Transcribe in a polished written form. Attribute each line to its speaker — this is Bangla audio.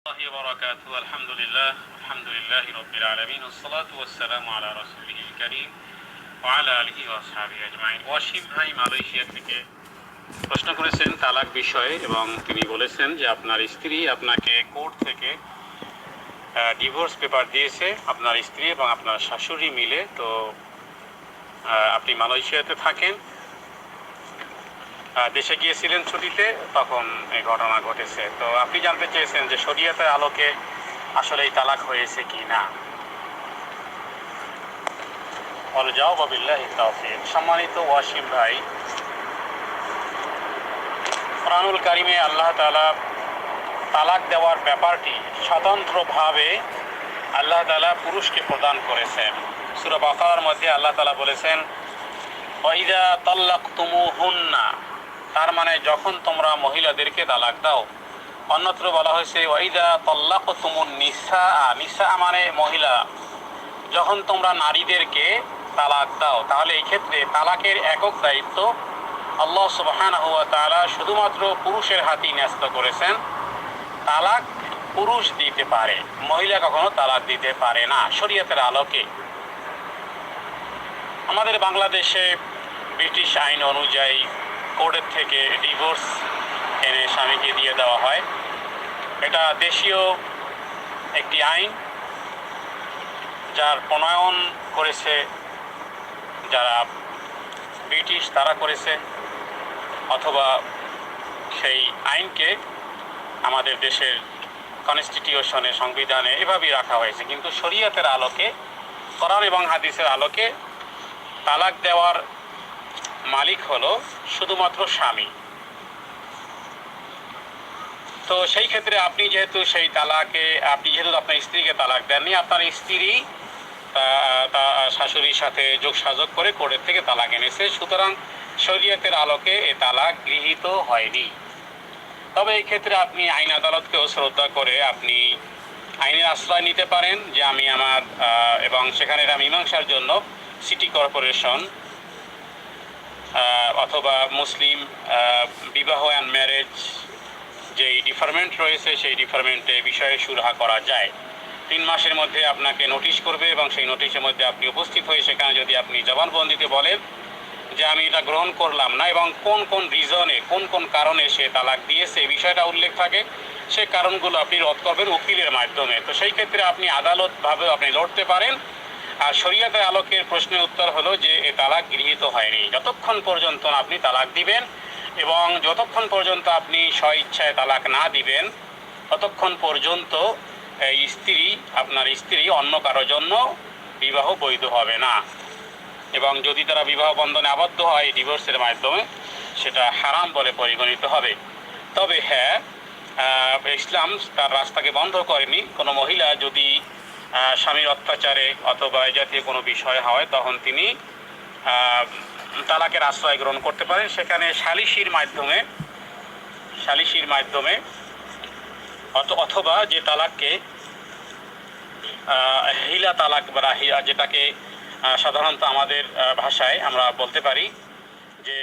Speaker 1: আলহামদুলিল্লাহ আলহামদুলিল্লাহি রাব্বিল আলামিন ওয়াসসালাতু ওয়াসসালামু আলা রাসূলিল কারীম ওয়া আলা আলিহি ওয়া আসহাবিহি আজমাইন। ওয়াসিম ভাই মালয়েশিয়া থেকে প্রশ্ন করেছেন তালাক বিষয়ে, এবং তিনি বলেছেন যে আপনার স্ত্রী আপনাকে কোর্ট থেকে ডিভোর্স পেপার দিয়েছে, আপনার স্ত্রী এবং আপনার শাশুড়ি মিলে। তো আপনি মালয়েশিয়াতে থাকেন, দেশে গিয়েছিলেন ছুটিতে, তখন এই ঘটনা ঘটেছে। তো আপনি জানতে চেয়েছেন যে শরীয়তের আলোকে আসলে এই তালাক হয়েছে কি না। ওয়াল-জাওয়াবু বিল্লাহি তাওফীক। সম্মানিত ওয়াসিম ভাই, কোরআনুল কারিমে আল্লাহ তাআলা তালাক দেওয়ার ব্যাপারটি স্বতন্ত্রভাবে আল্লাহ তাআলা পুরুষকে প্রদান করেছেন। সূরা বাকারার মধ্যে আল্লাহ তাআলা বলেছেন ওয়াইযা তাল্লাকতুমুহুন্না, তার মানে যখন তোমরা মহিলাদেরকে তালাক দাও। অন্যত্র বলা হয়েছে ওয়াইযা তাল্লাকতুমুন নিসা, নিসা মানে মহিলা, যখন তোমরা নারীদেরকে তালাক দাও। তাহলে এই ক্ষেত্রে তালাকের একক দায়িত্ব আল্লাহ সুবহানাহু ওয়া তাআলা শুধুমাত্র পুরুষের হাতেই ন্যস্ত করেছেন। তালাক পুরুষ দিতে পারে, মহিলা কখনো তালাক দিতে পারে না শরীয়তের আলোকে। আমাদের বাংলাদেশে ব্রিটিশ আইন অনুযায়ী কোর্টের থেকে ডিভোর্স এনে স্বামীকে দিয়ে দেওয়া হয়। এটা দেশীয় একটি আইন, যার প্রণয়ন করেছে যারা ব্রিটিশ তারা করেছে, অথবা সেই আইনকে আমাদের দেশের কনস্টিটিউশনে, সংবিধানে এভাবেই রাখা হয়েছে। কিন্তু শরীয়তের আলোকে, কোরআন এবং হাদিসের আলোকে তালাক দেওয়ার মালিক হলো শুধুমাত্র স্বামী। তো সেই ক্ষেত্রে আপনি যেহেতু আপনার স্ত্রীকে তালাক দেননি, আপনার স্ত্রী শাশুড়ির সাথে যোগসাযোগ করে কোর্টের থেকে তালাক এনেছে, সুতরাং শরীয়তের আলোকে এ তালাক গৃহীত হয়নি। তবে এই ক্ষেত্রে আপনি আইন আদালতকেও শ্রদ্ধা করে আপনি আইনের আশ্রয় নিতে পারেন, যে আমি আমার এবং সেখানে মীমাংসার জন্য সিটি কর্পোরেশন অথবা মুসলিম বিবাহ অ্যান্ড ম্যারেজ যেই ডিপার্টমেন্ট রয়েছে, সেই ডিপার্টমেন্টে বিষয়ে সুরাহা করা যায়। 3 মাসের মধ্যে আপনাকে নোটিশ করবে, এবং সেই নোটিশের মধ্যে আপনি উপস্থিত হয়ে সেখানে যদি আপনি জবানবন্দিতে বলেন যে আমি এটা গ্রহণ করলাম না, এবং কোন কোন রিজনে, কোন কোন কারণে সে তালাক দিয়েছে এই বিষয়টা উল্লেখ থাকে, সেই কারণগুলো আপনি রদ করবেন উকিলের মাধ্যমে। তো সেই ক্ষেত্রে আপনি আদালতভাবে আপনি লড়তে পারেন। আর শরীয়তের আলোকের প্রশ্নের উত্তর হলো যে এ তালাক গৃহীত হয়নি যতক্ষণ পর্যন্ত আপনি তালাক দিবেন, এবং যতক্ষণ পর্যন্ত আপনি স্বইচ্ছায় তালাক না দিবেন ততক্ষণ পর্যন্ত আপনার স্ত্রী অন্য কারোর জন্য বিবাহ বৈধ হবে না। এবং যদি তারা বিবাহ বন্ধনে আবদ্ধ হয় ডিভোর্সের মাধ্যমে, সেটা হারাম বলে পরিগণিত হবে। তবে হ্যাঁ, ইসলাম তার রাস্তাকে বন্ধ করেনি। কোনো মহিলা যদি স্বামীর অত্যাচারে অথবা এই জাতীয় কোনো বিষয় হয়, তখন তিনি তালাকের আশ্রয় গ্রহণ করতে পারেন। সেখানে সালিসির মাধ্যমে অথবা যে তালাককে হিলা তালাক বা যেটাকে সাধারণত আমাদের ভাষায় আমরা বলতে পারি যে